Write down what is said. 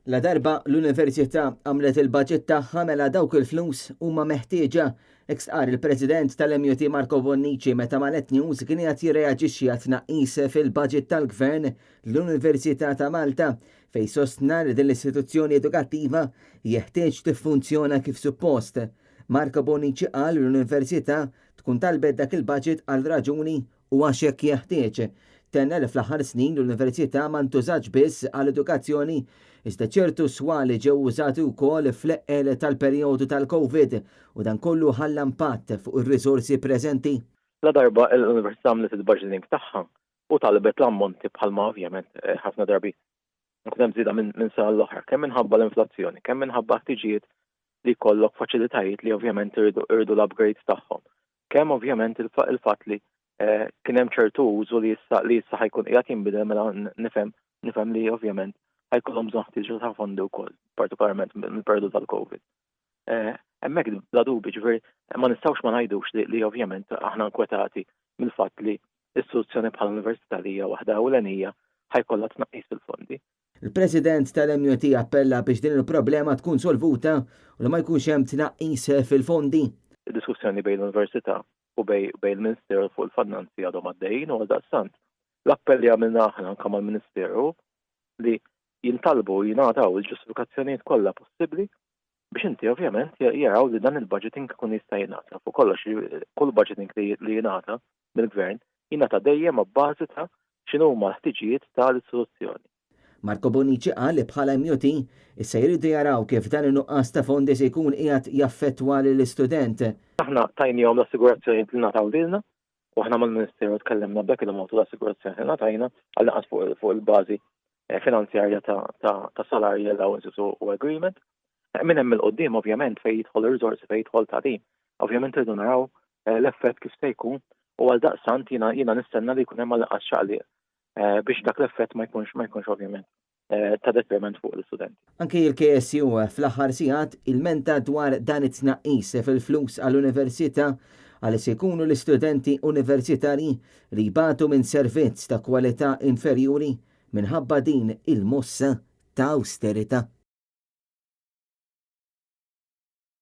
La darba l-Università għamlet il-budget tagħha mela dawk il-flus huma meħtieġa. Ex-qar il-President tal-MUT Marco Bonnici meta Malet News kien qed jirreaġixxi għat tnaqqis fil-budget tal-Gvern l-Università ta' Malta fejn sostna li din l-istituzzjoni edukattiva jeħtieġ tiffunzjona kif suppost. Marco Bonnici qal l-Università tkun talbet dak il-budget għal raġuni u għax hekk jeħtieġ. Tenna li fl-aħħar snin l-Università ma ntużax biss għall-edukazzjoni iżda ċertu swali ġew użati wkoll fl-eqqel tal-perjodu tal-Covid u dan kollu ħalla impatt fuq ir-riżorsi preżenti. La darba l-Università għamlet il-budgeting tagħha u talbet l-ammonti bħalma ovvjament ħafna darbi. Nkun hemm żieda minn sena l-oħra, kemm minħabba l-inflazzjoni, kemm minħabba ħtiġijiet li jkollok faċilitajiet li ovvjament irdu l-upgrades tagħhom. Kemm ovvjament il-fatt li kien hemm ċertu użu li issa ħajkun qiegħed jinbidel mela nifhem li ovvjament ħajkollhom bżonn ħtiġu ta' fondi wkoll, partikolarment mill-perjodu tal-Covid. Hemmhekk bla dubju ġifieri ma nistgħux ma ngħidux li ovvjament aħna nkwetati mill-fatt li istituzzjoni bħal università li hija waħda ewlenija ħajkollha tnaqqis fil-fondi. Il-President tal-MUT appella biex din il-problema tkun solvuta u li ma jkunx hemm tnaqqis fil-fondi. Id-diskussjoni bejn l-Università u bejn il-Ministeru fuq il-Finanzi għadhom għaddejjin u għaldaqstant. L-appell li għamilna aħna anke mal-Ministeru li jintalbu jingħataw il-ġustifikazzjonijiet kollha possibbli biex inti ovvjament jaraw li dan il-budgeting kun jista' jingħata fuq kollox kull budgeting li jingħata mill-Gvern jingħata dejjem bbażi ta' x'inhu huma l-ħtiġijiet tal-istituzzjoni. Marco Bonnici qal li bħala MUT issa jridu jaraw kif dan in-nuqqas ta' fondi se jkun qiegħed jaffettwa lill-istudent. Aħna tajnihom l-assigurazzjoni li nagħtaw lilna u aħna mal-Ministeru tkellemna b'dak il-montu l-assigurazzjoni li ngħatajna għal naqas fuq il-bażi finanzjarja ta' salarji allowances u agreement. Minn hemm il-qoddim ovvjament fejn jidħol ir-riżorsi fejn jidħol tagħtim. Ovvjament irridu naraw l-effett kif se jkun u għal daqsant jiena nistenna li jkun hemm għal xaqli biex dak l-effett ma jkunx ovvjament ta' detriment fuq l-istudenti. Anke il-KSU fl-aħħar sigħat ilmenta dwar dan it-tnaqqis fil-flus għall-Università għal se jkunu l-istudenti universitarji li jbatu minn servizz ta' kwalità inferjuri minħabba din il-mossa ta' austerità.